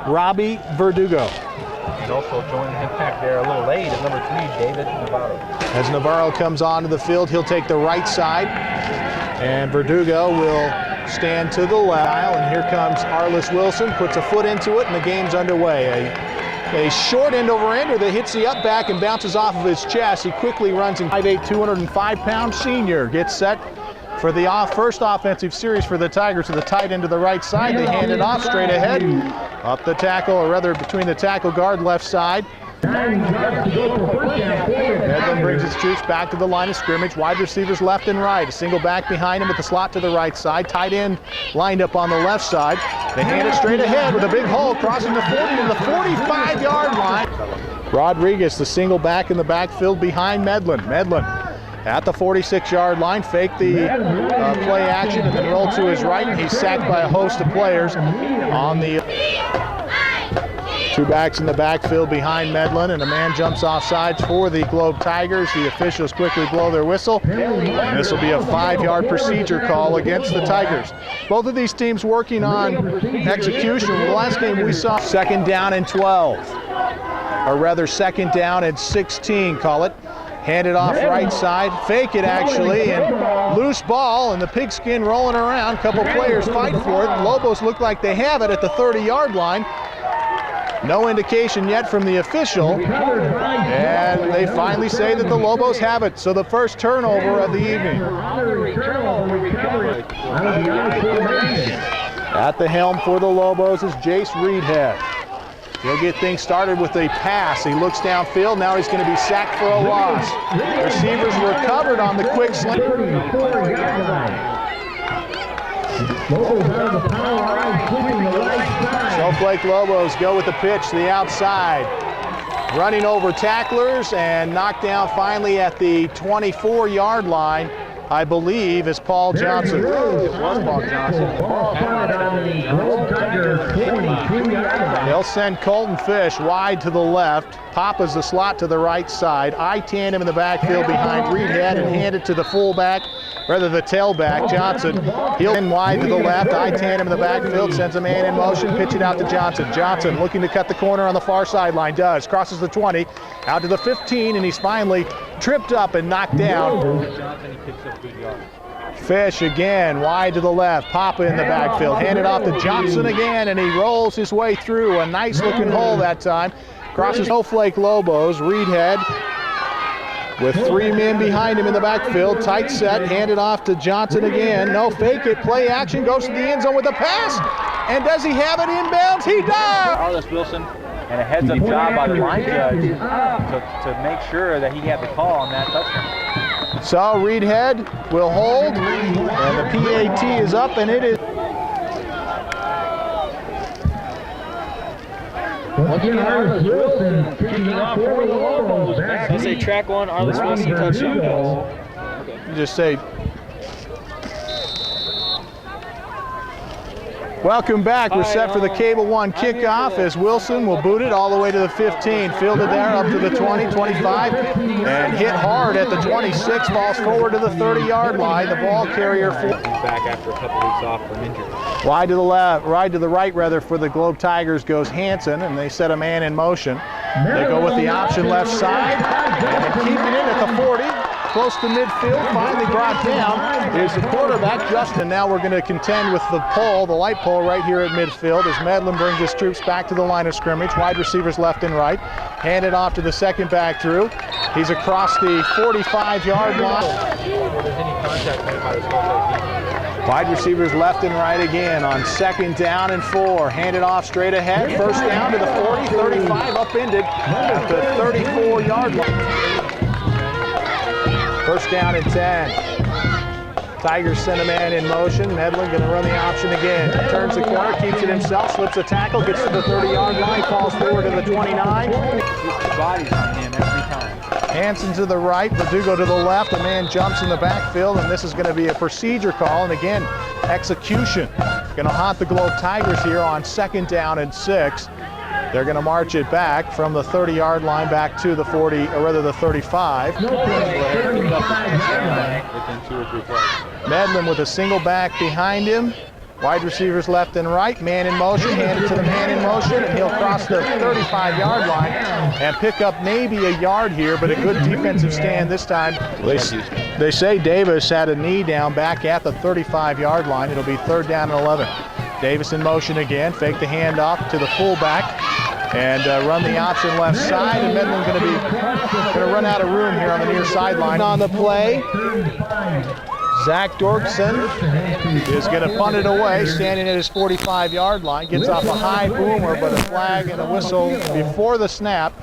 Robbie Verdugo. He's also joined the impact there a little late as number 3, David Navarro. As Navarro comes onto the field, he'll take the right side, and Verdugo will stand to the left. And here comes Arliss Wilson, puts a foot into it, and the game's underway. A short end over ender that hits the up back and bounces off of his chest. He quickly runs in 5'8", 205-pound senior. Gets set for the first offensive series for the Tigers to the tight end to the right side. They hand it off straight ahead. Up the tackle, or rather between the tackle guard left side. Medlin brings his troops back to the line of scrimmage. Wide receivers left and right. A single back behind him with the slot to the right side. Tight end lined up on the left side. They hand it straight ahead with a big hole crossing the 40 to the 45-yard line. Rodriguez, the single back in the backfield behind Medlin. Medlin at the 46-yard line, fake the play action and then roll to his right, and he's sacked by a host of players on the two backs in the backfield behind Medlin, and a man jumps off sides for the Globe Tigers. The officials quickly blow their whistle, and this will be a 5-yard procedure call against the Tigers. Both of these teams working on execution. The last game we saw 2nd down and 12, or rather 2nd down and 16, call it. Hand it off right side, fake it actually, and loose ball, and the pigskin rolling around. Couple players fight for it. Lobos look like they have it at the 30-yard line. No indication yet from the official, and they finally say that the Lobos have it. So the first turnover of the evening. At the helm for the Lobos is Jace Reedhead. He'll get things started with a pass. He looks downfield. Now he's going to be sacked for a loss. Receivers were covered on the quick slant. Snowflake Lobos go with the pitch to the outside. Running over tacklers and knocked down finally at the 24-yard line, I believe, is Paul Johnson. It was Paul Johnson. They'll send Colton Fish wide to the left. Papa's the slot to the right side. I-tandem in the backfield behind Reedhead and hand it to the fullback, rather the tailback, Johnson. He'll in wide to the left. I-tandem in the backfield, sends a man in motion, pitch it out to Johnson. Johnson looking to cut the corner on the far sideline, does. Crosses the 20, out to the 15, and he's finally tripped up and knocked down. Fish again, wide to the left. Papa in the backfield. Handed off to Johnson again, and he rolls his way through a nice looking hole that time. Crosses Snowflake Lobos. Reedhead with 3 men behind him in the backfield. Tight set, handed off to Johnson again. No, fake it, play action, goes to the end zone with a pass. And does he have it inbounds? He does! Arliss Wilson, and a heads-up job by the line judge to make sure that he had the call on that touchdown. So Reedhead will hold, and the PAT is up, and it is. Once again, Arliss Wilson kicking off for the Lobos. I say track 1, Arliss Wilson touchdown. Okay. You just say. Welcome back. We're set for the Cable One kickoff as Wilson will boot it all the way to the 15. Fielded there up to the 20, 25, and hit hard at the 26. Falls forward to the 30-yard line. The ball carrier back after a couple weeks off from injury. Wide to the left, right to the right rather for the Globe Tigers goes Hansen, and they set a man in motion. They go with the option left side and keep it in at the 40. Close to midfield, finally brought down is the quarterback, Justin. Now we're going to contend with the pole, the light pole right here at midfield as Medlin brings his troops back to the line of scrimmage. Wide receivers left and right. Handed off to the second back through. He's across the 45-yard line. Wide receivers left and right again on 2nd down and 4. Handed off straight ahead. First down to the 40, 35, upended at the 34-yard line. First down and 10. Tigers send a man in motion. Medlin going to run the option again. Turns the corner, keeps it himself, slips a tackle, gets to the 30-yard line, falls forward to the 29. Bodies on him every time. Hansen to the right, Verdugo to the left. A man jumps in the backfield, and this is going to be a procedure call. And again, execution. Going to haunt the Globe Tigers here on 2nd down and 6. They're going to march it back from the 30-yard line back to the 40, or rather the 35. Medlin with a single back behind him. Wide receivers left and right, man in motion, handed to the man in motion, and he'll cross the 35-yard line and pick up maybe a yard here, but a good defensive stand this time. They say Davis had a knee down back at the 35-yard line. It'll be 3rd down and 11. Davis in motion again, fake the handoff to the fullback, and run the option left side, and Medlin's going to run out of room here on the near sideline. On the play, Zach Dorkson is going to punt it away, standing at his 45-yard line. Gets off a high boomer, but a flag and a whistle before the snap.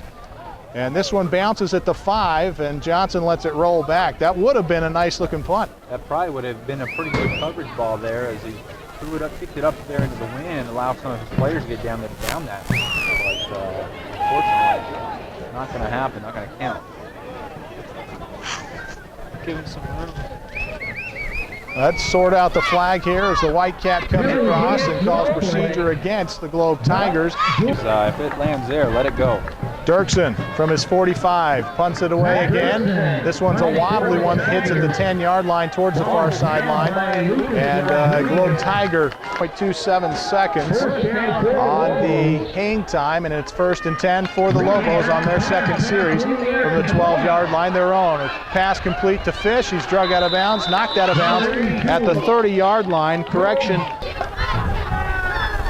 And this one bounces at the 5, and Johnson lets it roll back. That would have been a nice-looking punt. That probably would have been a pretty good coverage ball there as he threw it up, kicked it up there into the wind, allow some of his players to get down that. But unfortunately, not going to happen, not going to count. Give him some room. Let's sort out the flag here as the White Cat comes across and calls procedure against the Globe Tigers. If it lands there, let it go. Dirksen from his 45 punts it away again. This one's a wobbly one that hits at the 10-yard line towards the far sideline. And Globe Tiger 0.27 seconds on the hang time, and it's 1st and 10 for the Lobos on their second series from the 12-yard line, their own. A pass complete to Fish. He's drug out of bounds, knocked out of bounds at the 30-yard line. Correction.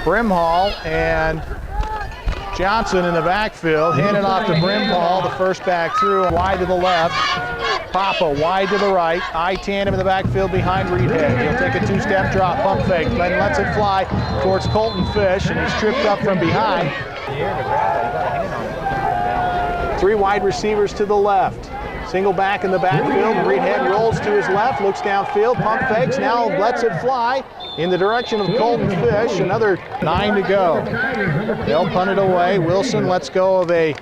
Brimhall and Johnson in the backfield, handed off to Brimhall, the first back through, wide to the left. Papa wide to the right, eye tandem in the backfield behind Reedhead. He'll take a 2-step drop, pump fake, then lets it fly towards Colton Fish, and he's tripped up from behind. 3 wide receivers to the left. Single back in the backfield, Reedhead rolls to his left, looks downfield, pump fakes, now lets it fly in the direction of Colton Fish. Another 9 to go. They'll punt it away. Wilson lets go of a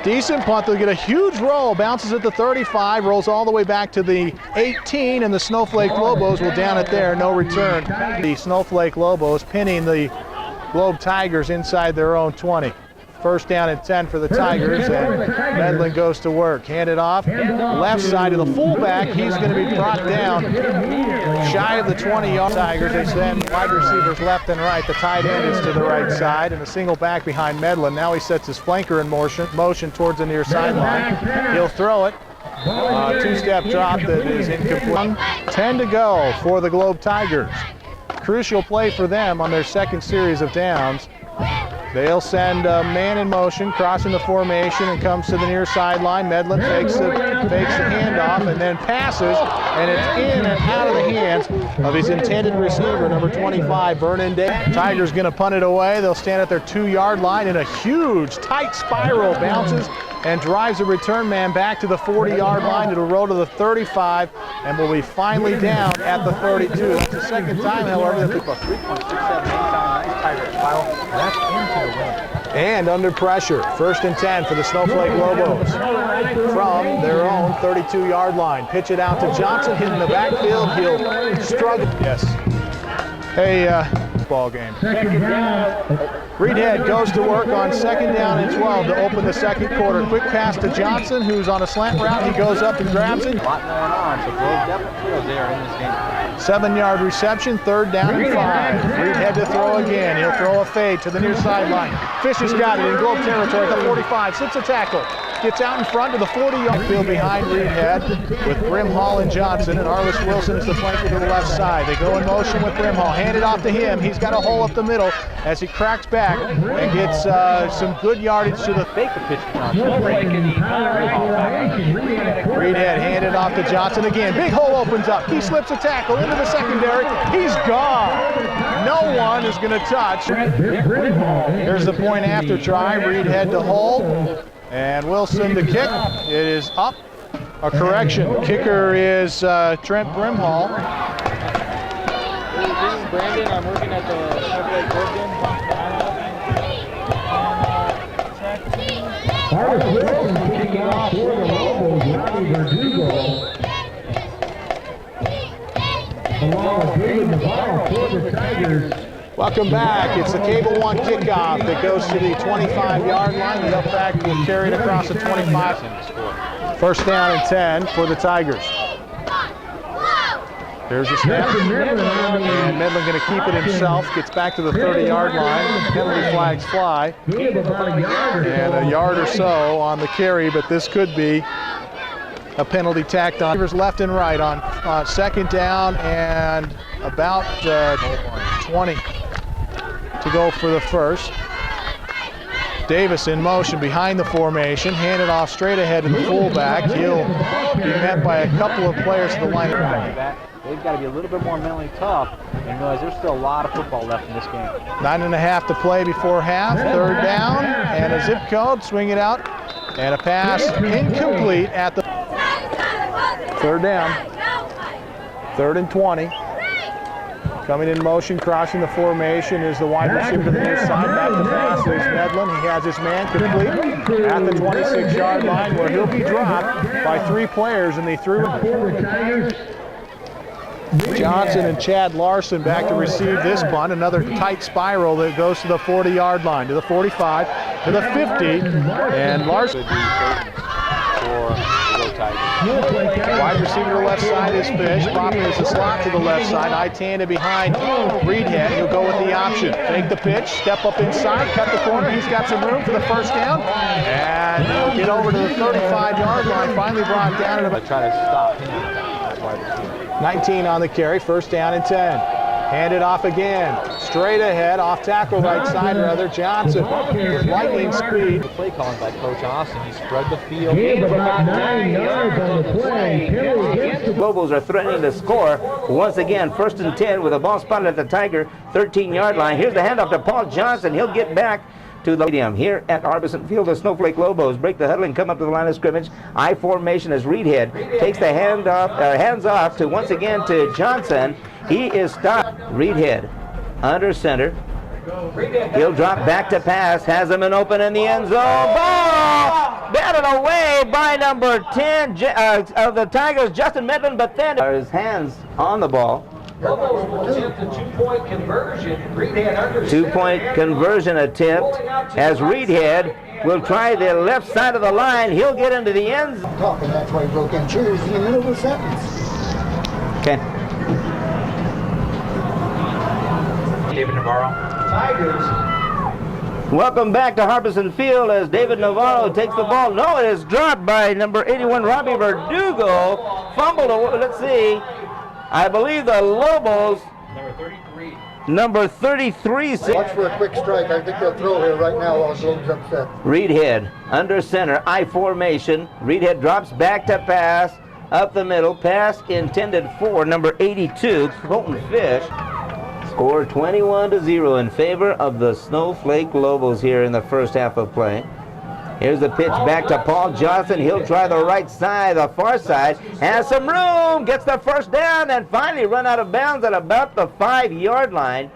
decent punt. They'll get a huge roll, bounces at the 35, rolls all the way back to the 18, and the Snowflake Lobos will down it there, no return. The Snowflake Lobos pinning the Globe Tigers inside their own 20. 1st down and 10 for the Tigers, and Medlin goes to work. Handed off, left side to the fullback. He's going to be brought down shy of the 20-yard. Tigers, they send wide receivers left and right. The tight end is to the right side, and a single back behind Medlin. Now he sets his flanker in motion towards the near sideline. He'll throw it. 2-step drop that is incomplete. 10 to go for the Globe Tigers. Crucial play for them on their second series of downs. They'll send a man in motion, crossing the formation, and comes to the near sideline. Medlin fakes the handoff and then passes, and it's in and out of the hands of his intended receiver, number 25, Vernon Day. Tigers going to punt it away. They'll stand at their 2-yard line, and a huge, tight spiral bounces and drives the return man back to the 40-yard line. It'll roll to the 35 and will be finally down at the 32. That's the second time, however, that the 3.67 nice Tiger spiral. That's into the wind. And under pressure, 1st and 10 for the Snowflake Lobos from their own 32-yard line. Pitch it out to Johnson, hitting the backfield. He'll struggle. Yes. Hey, ball game. Reedhead goes to work on 2nd down and 12 to open the second quarter. Quick pass to Johnson, who's on a slant route. He goes up and grabs it. A lot going on, so Globe definitely feels they are in this game. 7-yard reception, 3rd down and 5. Reedhead to throw again. He'll throw a fade to the near sideline. Fish has got it in Globe territory at the 45. Slips a tackle. Gets out in front to the 40-yard field behind Reedhead with Brimhall and Johnson, and Arliss Wilson is the flanker to the left side. They go in motion with Brimhall. Hand it off to him. He's got a hole up the middle as he cracks back and gets some good yardage to the fake pitch. Reedhead handed off to Johnson again. Big hole opens up. He slips a tackle into the secondary. He's gone. No one is going to touch. Here's the point after try. Reedhead to hold. And Wilson to kick. It is up. A correction. Kicker is Trent Brimhall. This is Brandon. I'm working at the Snowflake Bergen. Arliss Wilson kicking off for the Lobos, Ronnie Verdugo. Along with David Navarro for the Tigers. Welcome back. It's the Cable One kickoff that goes to the 25-yard line. The up back will carry it across the 25. 1st down and 10 for the Tigers. There's a snap, and Medlin going to keep it himself, gets back to the 30-yard line. Penalty flags fly, and a yard or so on the carry, but this could be a penalty tacked on. Receivers left and right on second down and about 20 to go for the first. Davis in motion behind the formation, handed off straight ahead to the fullback. He'll be met by a couple of players to the line. They've got to be a little bit more mentally tough and realize there's still a lot of football left in this game. 9.5 to play before half. Third down and a zip code. Swing it out and a pass incomplete at the third down. 3rd and 20. Coming in motion, crossing the formation is the wide receiver to the near side. Back to pass is Medlin. He has his man complete at the 26-yard line where he'll be dropped by 3 players, and they threw Johnson and Chad Larson back to receive this punt. Another tight spiral that goes to the 40-yard line, to the 45, to the 50, and Larson. Wide receiver to the left side is Fish. Popping is the slot to the left side. I-Tanda behind Reedhead. He'll go with the option. Fake the pitch, step up inside, cut the corner. He's got some room for the first down. And he'll get over to the 35-yard line. Finally brought down at about. Try to stop him. That's wide receiver. 19 on the carry. First down and 10. Handed off again. Straight ahead, off tackle right side rather. Johnson with lightning speed. The play calling by Coach Austin. He spread the field. About 9 yards on the play. Lobos are threatening to score. Once again, 1st and 10 with a ball spotted at the Tiger 13-yard line. Here's the handoff to Paul Johnson. He'll get back to the stadium here at Harbison Field. The Snowflake Lobos break the huddle and come up to the line of scrimmage. I formation as Reedhead takes the hands off to once again to Johnson. He is stopped. Reedhead under center. He'll drop back to pass. Has him in open in the end zone. Ball batted away by number 10 of the Tigers, Justin Medlin, but then his hands on the ball. Two-point conversion attempt as Reedhead will try the left side of the line. He'll get into the end zone. Talking, that's why he broke in cheers in the middle of the sentence. Okay. David Navarro. Tigers. Welcome back to Harbison Field as David Navarro takes the ball. No, it is dropped by number 81, Robbie Verdugo. Fumbled, let's see. I believe the Lobos. Number 33. Watch for a quick strike. I think they'll throw here right now while the Lobos upset. Reedhead under center, I formation. Reedhead drops back to pass. Up the middle, pass intended for number 82, Colton Fish. Score 21-0 in favor of the Snowflake Lobos here in the first half of play. Here's the pitch back to Paul Johnson. He'll try the right side, the far side. Has some room, gets the first down, and finally run out of bounds at about the 5-yard line.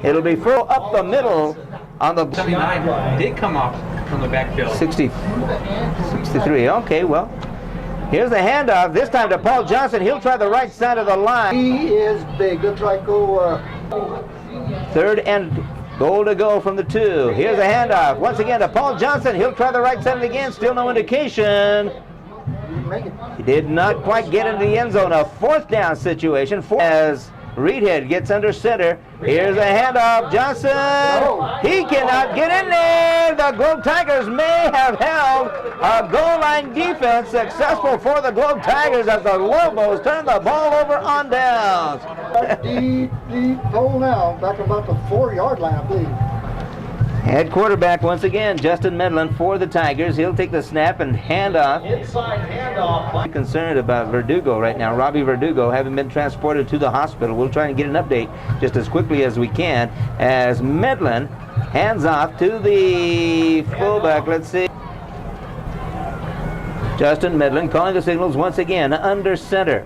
It'll be full up the middle on the 79 did come off from the backfield. 63. Okay, well. Here's the handoff, this time to Paul Johnson. He'll try the right side of the line. He is big. Looks like go. 3rd and goal to go from the 2. Here's a handoff. Once again to Paul Johnson. He'll try the right side again. Still no indication. He did not quite get into the end zone. A 4th down situation as Reedhead gets under center. Here's a handoff. Johnson. He cannot get in there. The Globe Tigers may have held a goal line defense successful for the Globe Tigers as the Lobos turn the ball over on downs. Deep hole now. Back about the 4-yard line, I believe. Head quarterback once again, Justin Medlin for the Tigers. He'll take the snap and hand off. Inside handoff. Concerned about Verdugo right now. Robbie Verdugo having been transported to the hospital. We'll try and get an update just as quickly as we can as Medlin hands off to the fullback. Let's see. Justin Medlin calling the signals once again under center.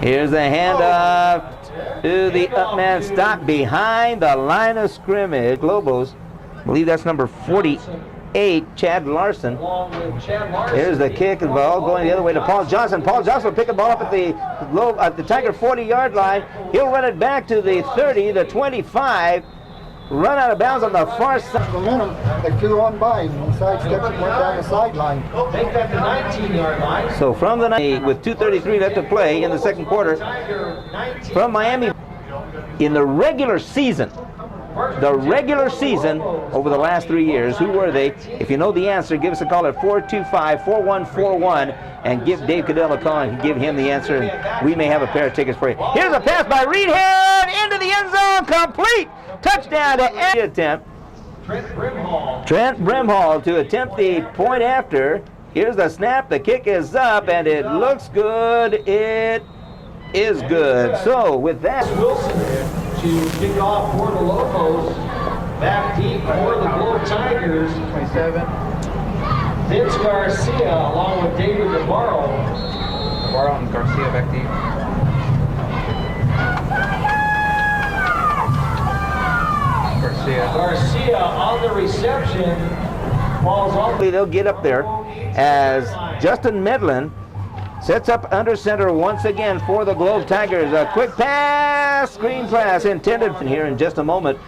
Here's the handoff to the up man, stop behind the line of scrimmage. Lobos, I believe that's number 48, Chad Larson. Here's the kick and ball going the other way to Paul Johnson. Paul Johnson will pick the ball up at the Tiger 40-yard line. He'll run it back to the 30, the 25. Run out of bounds on the far side. Momentum. They flew on by him. He sidestepped and went down the sideline. Take that to 19-yard line. So from the with 2:33 left to play in the second quarter, from Miami, in the regular season over the last 3 years, who were they? If you know the answer, give us a call at 425-4141 and give Dave Cadell a call and give him the answer, and we may have a pair of tickets for you. Here's a pass by Reedhead into the end zone, complete touchdown to end attempt. Trent Brimhall to attempt the point after. Here's the snap, the kick is up, and it looks good. It is good. So with that, Wilson to kick off for the Lobos. Back deep for the Blue Tigers. 27. Vince Garcia along with David Navarro. Navarro and Garcia back deep. Garcia on the reception. Falls off. they'll get up there as Justin Medlin sets up under center once again for the Globe Tigers. A quick pass, screen pass intended here in just a moment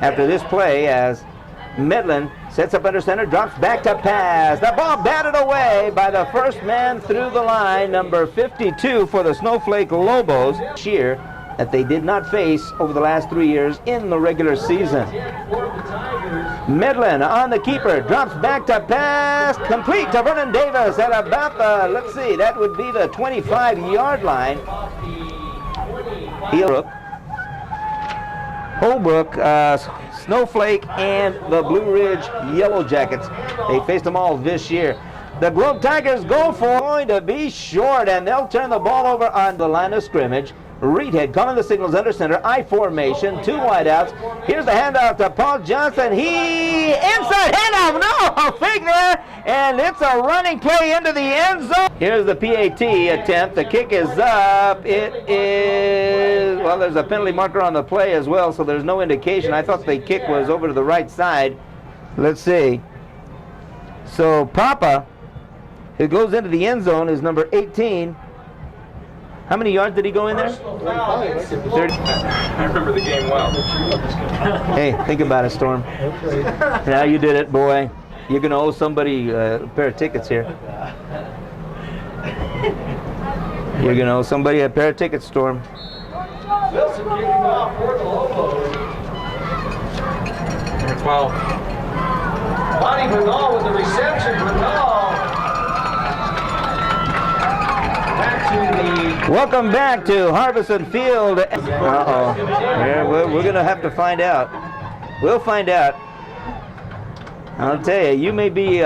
after this play as Medlin sets up under center, drops back to pass. The ball batted away by the first man through the line, number 52 for the Snowflake Lobos. Sheer that they did not face over the last 3 years in the regular season. Medlin on the keeper, drops back to pass, complete to Vernon Davis at about the, let's see, that would be the 25-yard line. Holbrook, Snowflake, and the Blue Ridge Yellow Jackets. They faced them all this year. The Globe Tigers go for going to be short, and they'll turn the ball over on the line of scrimmage. Reedhead calling the signals under center, I formation, two wideouts. Here's the handoff to Paul Johnson. He inside handoff, no, fake there, and it's a running play into the end zone. Here's the PAT attempt. The kick is up. It is, well, there's a penalty marker on the play as well, so there's no indication. I thought the kick was over to the right side. Let's see. So Papa, who goes into the end zone, is number 18. How many yards did he go in there? 30. I remember the game well. Hey, think about it, Storm. Now you did it, boy. You're going to owe somebody a pair of tickets here. You're going to owe somebody a pair of tickets, Storm. Wilson kicking off for the Lobos. Number 12. Bonnie Bernal with the reception. Bernal. Back to the. Welcome back to Harbison Field. Uh-oh. Yeah, we're going to have to find out. We'll find out. I'll tell you, you may be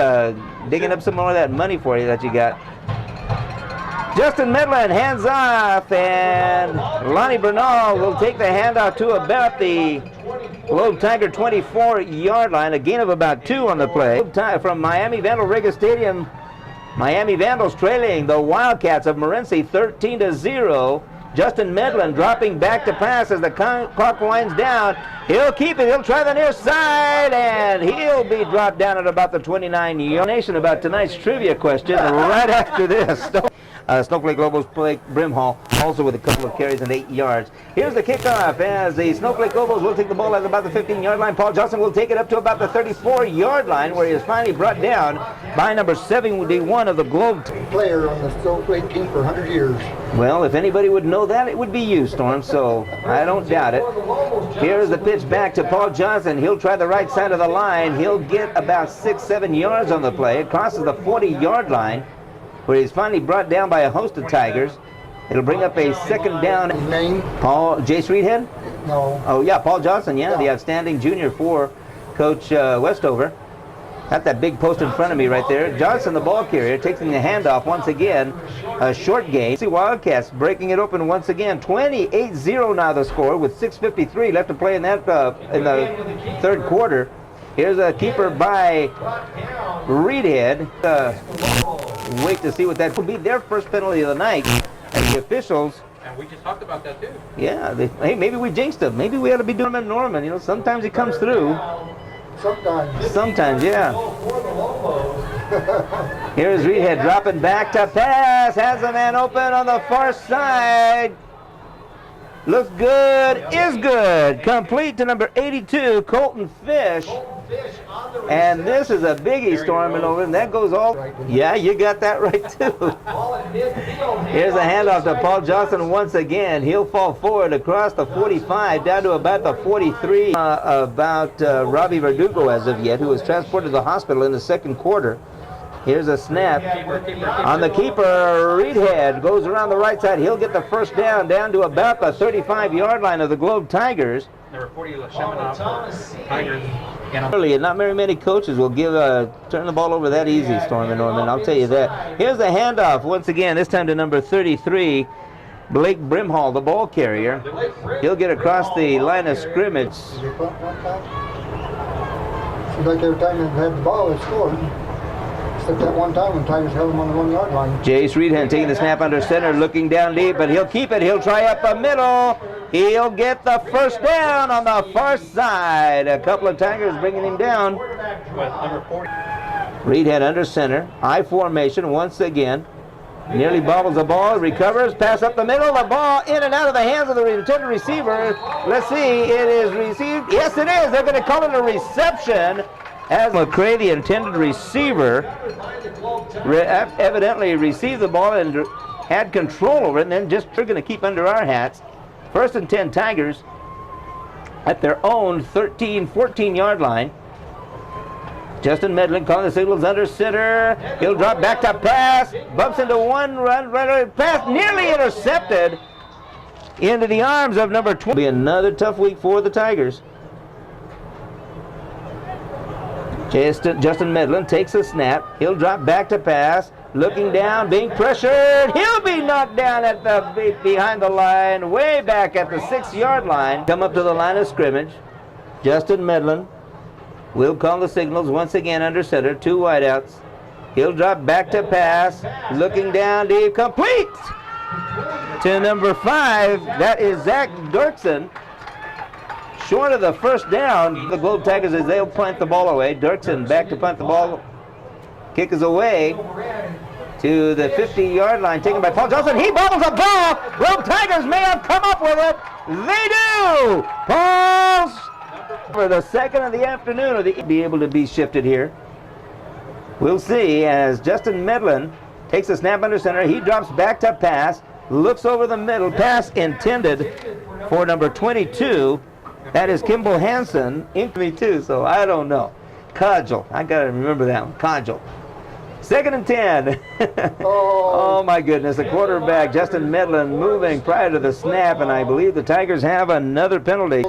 digging up some more of that money for you that you got. Justin Medlin hands off, and Lonnie Bernal will take the handoff to about the Globe Tiger 24-yard line, a gain of about 2 on the play. From Miami Vandal Rega Stadium, Miami Vandals trailing the Wildcats of Morenci 13-0. Justin Medlin dropping back to pass as the clock winds down. He'll keep it. He'll try the near side, and he'll be dropped down at about the 29-yard. Nation about tonight's trivia question right after this. Snowflake Lobos play Brimhall, also with a couple of carries and 8 yards. Here's the kickoff as the Snowflake Lobos will take the ball at about the 15-yard line. Paul Johnson will take it up to about the 34-yard line, where he is finally brought down by number 71 of the Globe. Player on the Snowflake team for 100 years. Well, if anybody would know that, it would be you, Storm, so I don't doubt it. Here's the pitch back to Paul Johnson. He'll try the right side of the line. He'll get about 6-7 yards on the play. It crosses the 40-yard line, where he's finally brought down by a host of Tigers. It'll bring up a second down. His name? Paul, Jace Reedhead? No. Oh, yeah, Paul Johnson, yeah, the outstanding junior for Coach Westover. Got that big post in front of me right there. Johnson, the ball carrier, taking the handoff once again. A short gain. See Wildcats breaking it open once again. 28-0 now the score with 6:53 left to play in that in the third quarter. Here's a keeper by Reedhead. Wait to see what that could be. Their first penalty of the night. And the officials. And we just talked about that too. Yeah, hey, maybe we jinxed him. Maybe we ought to be doing him in Norman. You know, sometimes he comes through. Sometimes, yeah. Here's Reedhead dropping back to pass. Has a man open on the far side. Looks good, is good. Complete to number 82, Colton Fish. And this is a biggie storming over, and that goes all. Yeah, you got that right too. Here's a handoff to Paul Johnson once again. He'll fall forward across the 45 down to about the 43. Robbie Verdugo as of yet, who was transported to the hospital in the second quarter. Here's a snap on the keeper. Reedhead goes around the right side. He'll get the first down to about the 35-yard line of the Globe Tigers. Number 40, Tigers. Early, not very many coaches will turn the ball over that easy, Storm and Norman, I'll tell you that. Here's the handoff once again, this time to number 33, Blake Brimhall, the ball carrier. He'll get across the line of scrimmage. Seems like every time they had the ball, they scored. Except that one time when Tigers held them on the 1-yard line. Jace Reedhead taking the snap under center, looking down deep, but he'll keep it. He'll try up the middle. He'll get the first down on the far side. A couple of Tigers bringing him down. Number 40. Reedhead under center. I formation once again. Nearly bobbles the ball, recovers, pass up the middle, the ball in and out of the hands of the intended receiver. Let's see, it is received. Yes, it is. They're going to call it a reception. As McCray, the intended receiver, evidently received the ball and had control over it, and then just we're going to keep under our hats. 1st and 10 Tigers at their own 13, 14-yard line. Justin Medlin calling the signals under center. He'll drop back to pass. Bumps into one run, pass nearly intercepted into the arms of number 20. Be another tough week for the Tigers. Justin Medlin takes a snap. He'll drop back to pass. Looking down, being pressured. He'll be knocked down at the behind the line, way back at the 6-yard line. Come up to the line of scrimmage. Justin Medlin will call the signals once again under center. 2 wideouts. He'll drop back to pass. Looking down deep, complete to number 5. That is Zach Dirksen. Short of the first down, the Globe Tigers as they'll punt the ball away. Dirksen back to punt the ball. Kick is away to the 50-yard line, taken by Paul Johnson. He bobbles a ball. Globe Tigers may have come up with it. They do. Paul's for the second of the afternoon, or the be able to be shifted here. We'll see as Justin Medlin takes a snap under center. He drops back to pass, looks over the middle. Pass intended for number 22. That is Kimball Hansen, infamy too, so I don't know. Cudgel, I gotta remember that one, Cudgel. 2nd and 10. Oh my goodness, the quarterback, Justin Medlin, moving prior to the snap, and I believe the Tigers have another penalty.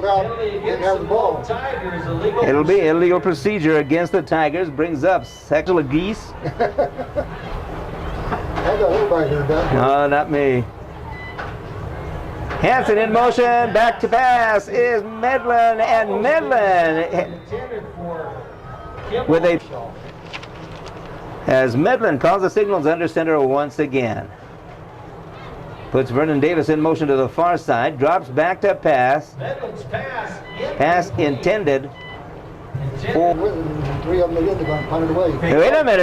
It'll be illegal procedure against the Tigers, brings up sexual geese. No, not me. Hansen in motion, back to pass is Medlin, and Medlin with a as Medlin calls the signals under center once again. Puts Vernon Davis in motion to the far side, drops back to pass. Pass intended for. Wait a minute,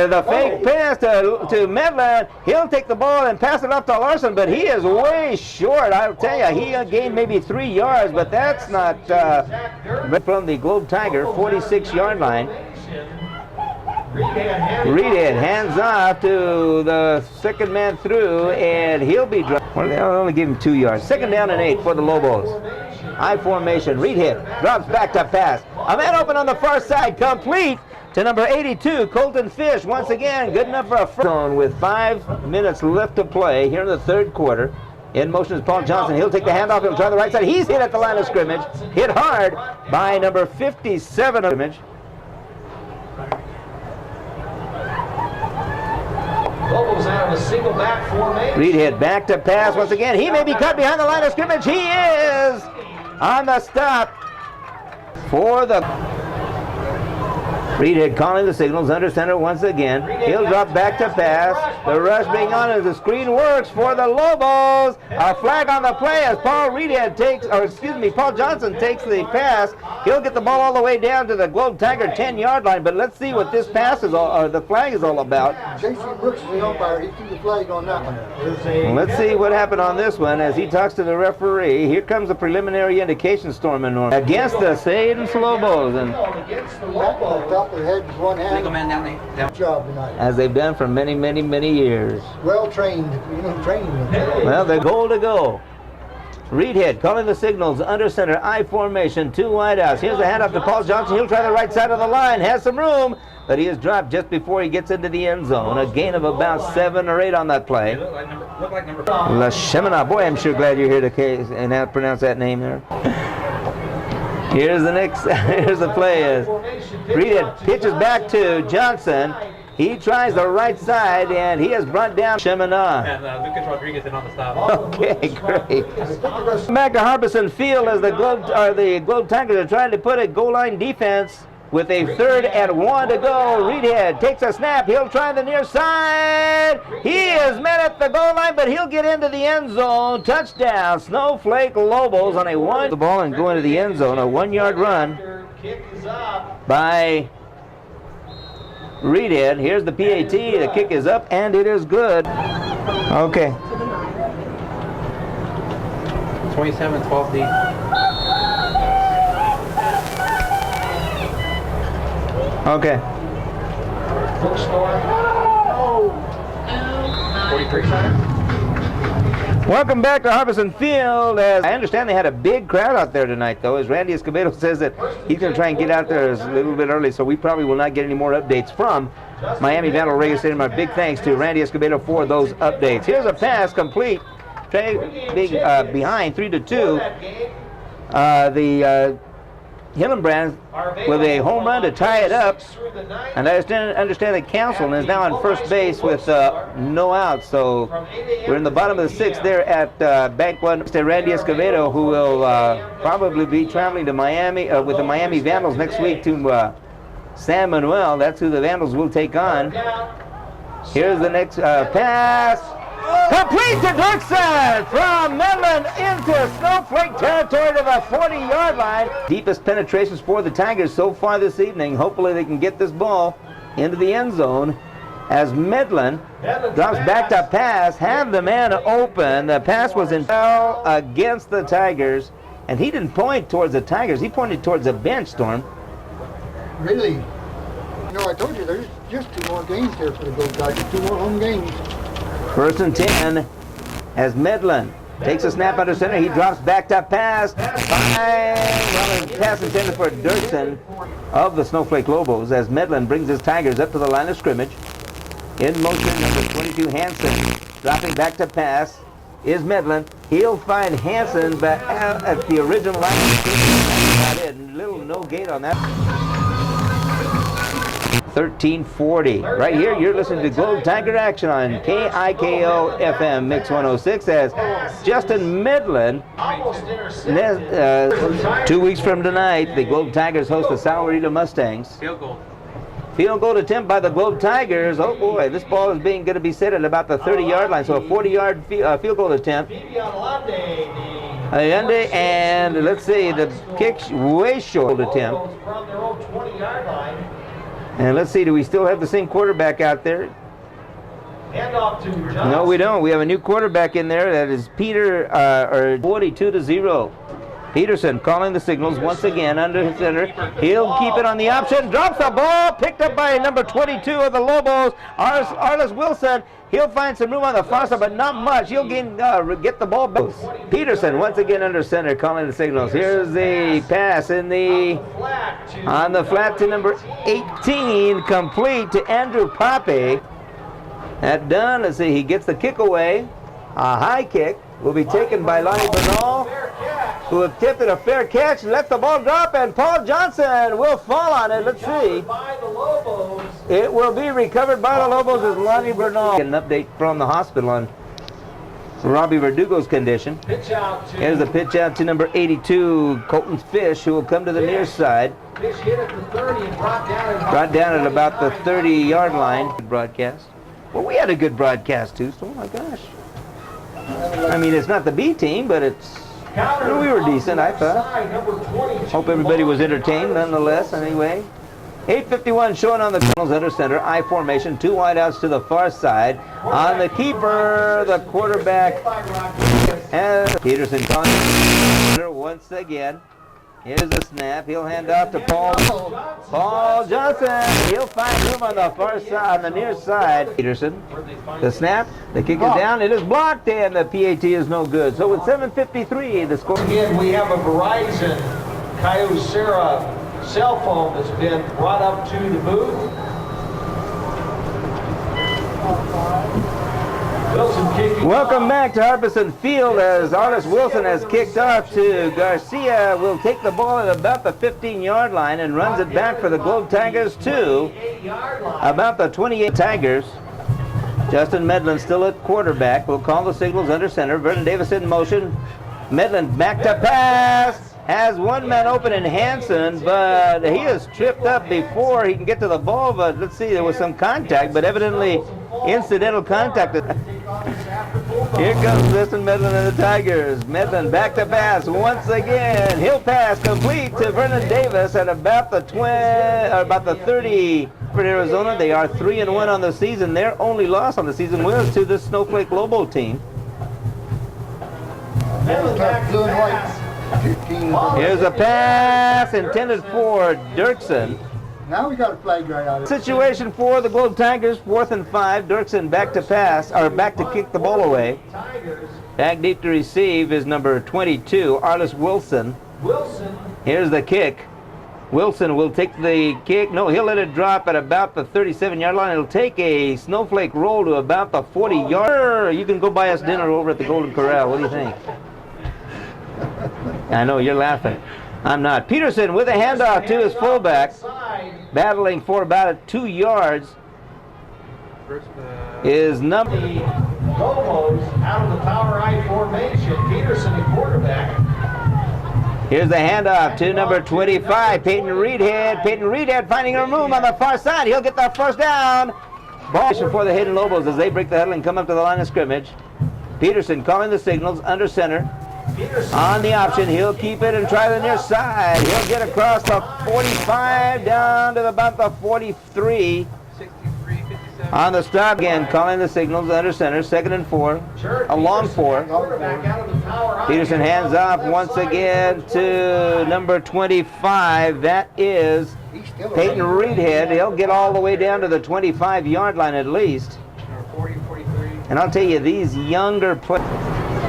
the fake pass to Medlin. He'll take the ball and pass it up to Larson, but he is way short. I'll tell you, he gained maybe 3 yards, but that's not from the Globe Tiger 46-yard line. Reedhead hands off to the second man through, and he'll be dropped. Well, they'll only give him 2 yards. 2nd down and 8 for the Lobos. I formation. Reedhead drops back to pass. A man open on the far side, complete to number 82, Colton Fish. Once again, good enough for a first zone with 5 minutes left to play here in the 3rd quarter. In motion is Paul Johnson. He'll take the handoff. He'll try the right side. He's hit at the line of scrimmage. Hit hard by number 57 of scrimmage. Lobos out of a single back formation. Reedhead back to pass once again. He may be cut behind the line of scrimmage. He is on the stop for the Reedhead calling the signals under center once again. He'll drop back to pass. The rush being on as the screen works for the Lobos. A flag on the play as Paul Johnson takes the pass. He'll get the ball all the way down to the Globe Tiger 10-yard line, but let's see what this pass is all, the flag is all about. J.C. Brooks is the umpire. He threw the flag on that one. Let's see what happened on this one as he talks to the referee. Here comes the preliminary indication, Stormin' Norm, against the St. Lobos, and Against the Lobos. Top of the head with one hand. Legal man down there. Good job tonight. as they've done for many, many, many years. Well trained. You know, training them. Well, they're goal to go. Reedhead calling the signals, under center, I formation, 2 wideouts. Here's the handoff to Paul Johnson. He'll try the right side of the line, has some room, but he is dropped just before he gets into the end zone. A gain of about 7 or 8 on that play. Look like number La Shemina. Boy, I'm sure glad you're here to and how to pronounce that name there. Here's the next, here's the play as Reedhead pitches back to Johnson. He tries the right side, and he has brought down Shemina. And Lucas Rodriguez in on the stop. Okay, great. Back to Harbison Field as the Globe Tigers are trying to put a goal line defense with a 3rd and 1 to go. Reedhead takes a snap. He'll try the near side. He is met at the goal line, but he'll get into the end zone. Touchdown, Snowflake Lobos on a 1. The ball and go into the end zone. A 1-yard run by Reedhead. Here's the PAT. The kick is up, and it is good. Okay. 27-12 D. Okay. 43. Welcome back to Harbison Field. As I understand they had a big crowd out there tonight, though, as Randy Escobedo says that he's going to try and get out there a little bit early, so we probably will not get any more updates from Miami Vandal Radio Stadium. Our big thanks to Randy Escobedo for those updates. Here's a pass complete. Behind 3-2. The Hillenbrand with a home run to tie it up, and I understand that Council is now on first base with no outs, so we're in the bottom of the 6th there at Bank 1. Mr. Randy Escobedo, who will probably be traveling to Miami with the Miami Vandals next week to San Manuel. That's who the Vandals will take on. Here's the next pass. Complete to Dirksen from Midland into Snowflake territory to the 40-yard line. Deepest penetrations for the Tigers so far this evening. Hopefully they can get this ball into the end zone as Midland drops back to pass, have the man open. The pass was in foul against the Tigers, and he didn't point towards the Tigers. He pointed towards the bench, Storm. Really? You know, I told you there's just 2 more games here for the Globe Tigers. 2 more home games. 1st and 10 as Midland takes a snap under center. He drops back to pass. Pass intended for Dirksen of the Snowflake Lobos as Midland brings his Tigers up to the line of scrimmage. In motion, number 22, Hansen. Dropping back to pass is Midland. He'll find Hansen but at the original line of scrimmage. That's about it. Little no gate on that. 1340. Right here, you're listening to Globe Tiger Action on KIKO FM Mix 106 as Justin Midland. 2 weeks from tonight, the Globe Tigers host the Sahuarita Mustangs. Field goal. Field goal attempt by the Globe Tigers. Oh boy, this ball is going to be set at about the 30-yard line, so a 40-yard field goal attempt. And let's see, the kick's way short attempt. And let's see, do we still have the same quarterback out there? No, we don't. We have a new quarterback in there. That is Peter, 42-0. Peterson calling the signals once again under his center. He'll keep it on the option. Drops the ball. Picked up by number 22 of the Lobos, Arliss Wilson. He'll find some room on the far side, but not much. He'll get the ball back. Peterson once again under center calling the signals. Here's the pass on the flat to number 18, complete to Andrew Poppe. That done. Let's see. He gets the kick away. A high kick will be taken by Lonnie Bernal, who have tipped it a fair catch and let the ball drop, and Paul Johnson will fall on it. Let's see. It will be recovered by the Lobos as Lonnie Bernal. An update from the hospital on Robbie Verdugo's condition. Here's the pitch out to number 82, Colton Fish, who will come to the near side. Brought down at about the 30-yard line. Broadcast. Well, we had a good broadcast too, so oh my gosh. I mean, it's not the B team, but it's, we were decent, I thought. Hope everybody was entertained nonetheless, anyway. 8:51 showing on the Colonels under center, I formation, 2 wideouts to the far side. On the keeper, the quarterback, and Peterson once again. Here's a snap. He'll hand off to Paul Johnson. He'll find room on the far side, on the near side. Peterson. The snap. The kick is down. It is blocked, and the PAT is no good. So with 7:53, the score. Again, we have a Verizon Kyocera cell phone that's been brought up to the booth. Welcome back to Harbison Field as Artis Wilson has kicked off to Garcia. Will take the ball at about the 15-yard line and runs it back for the Globe Tigers to about the 28 Tigers. Justin Medlin still at quarterback. Will call the signals under center. Vernon Davis in motion. Medlin back to pass. Has one man open in Hanson, but he is tripped up before he can get to the ball. But let's see, there was some contact, but evidently incidental contact. Here comes Justin Medlin and the Tigers. Medlin back to pass once again. He'll pass complete to Vernon Davis at about the 30 for Arizona. They are 3-1 on the season. Their only loss on the season was to the Snowflake Lobo team. Here's a pass intended for Dirksen. Now we got a flag right out of it. Situation for the Globe Tigers, 4th and 5. Dirksen back to pass, or back to kick the ball away. Back deep to receive is number 22, Artis Wilson. Here's the kick. Wilson will take the kick. No, he'll let it drop at about the 37-yard line. It'll take a snowflake roll to about the 40-yard. You can go buy us dinner over at the Golden Corral. What do you think? I know, you're laughing. I'm not. Peterson with a handoff to his fullback. Battling for about 2 yards. Is number... Lobos out of the power I formation. Peterson at quarterback. Here's the handoff to number 25, Peyton Reedhead. Peyton Reedhead finding a room on the far side. He'll get the first down. Ball for the Hayden Lobos as they break the huddle and come up to the line of scrimmage. Peterson calling the signals under center. On the option, he'll keep it and try the near side. He'll get across the 45 down to about the 43. On the stop again, calling the signals under center, 2nd and 4, a long 4. Peterson hands off once again to number 25. That is Peyton Reedhead. He'll get all the way down to the 25-yard line at least. And I'll tell you, these younger players.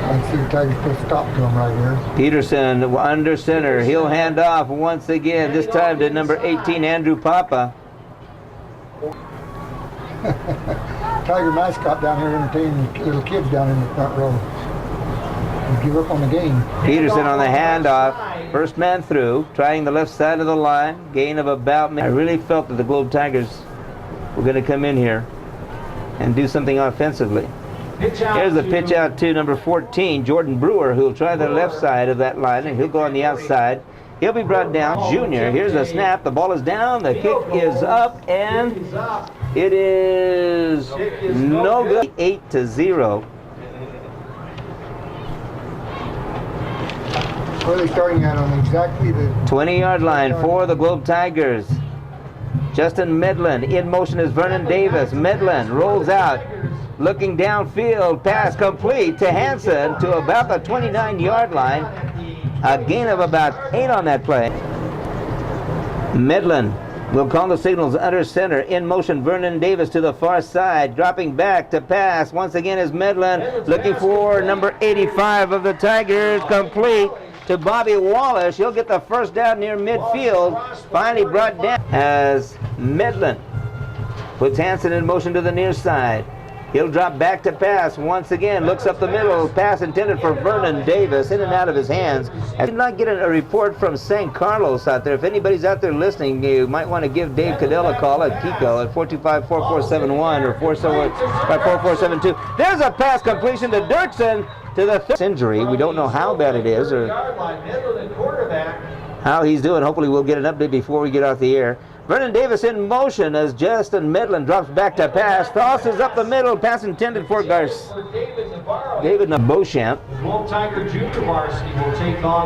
I see the Tigers put a stop to him right here. Peterson under center. He'll hand off once again, this time to number 18, Andrew Papa. Tiger mascot down here entertaining the little kids down in the front row. You give up on the game. Peterson on the handoff. First man through, trying the left side of the line. Gain of about... I really felt that the Globe Tigers were going to come in here and do something offensively. Here's the pitch out to number 14, Jordan Brewer, who'll try the left side of that line, and he'll go on the outside. He'll be brought down. Junior, here's a snap. The ball is down. The kick is up, and it is no good. 8-0. Where are they starting at on exactly the 20-yard line for the Globe Tigers. Justin Medlin. In motion is Vernon Davis. Medlin rolls out. Looking downfield, pass complete to Hanson to about the 29-yard line. A gain of about 8 on that play. Medlin will call the signals under center. In motion, Vernon Davis to the far side. Dropping back to pass. Once again is Medlin looking for number 85 of the Tigers. Complete to Bobby Wallace. He'll get the first down near midfield. Finally brought down as Medlin puts Hanson in motion to the near side. He'll drop back to pass once again. Looks up the middle. Pass intended for Vernon Davis. In and out of his hands. I did not get a report from San Carlos out there. If anybody's out there listening, you might want to give Dave Cadell a call at Kiko at 425-4471 or 474-4472. There's a pass completion to Dirksen to the injury. We don't know how bad it is. Or how he's doing. Hopefully we'll get an update before we get off the air. Vernon Davis in motion as Justin Medlin drops back to pass. Tosses up the middle. Pass intended for David Beauchamp.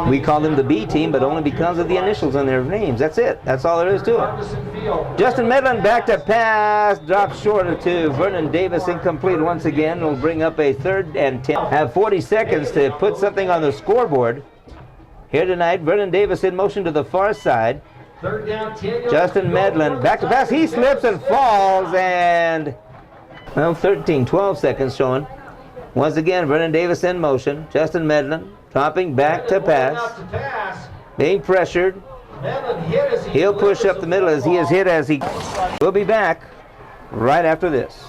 We call them the B team, but only because of the initials on their names. That's it. That's all there is to it. Justin Medlin back to pass. Drops short to Vernon Davis. Incomplete once again. Will bring up a 3rd and 10. Have 40 seconds to put something on the scoreboard. Here tonight, Vernon Davis in motion to the far side. 3rd down, 10. Justin Medlin back to pass. He slips and falls, and well, 12 seconds showing. Once again, Vernon Davis in motion. Justin Medlin dropping back to pass. Being pressured. He'll push up the middle as he is hit as he. We'll be back right after this.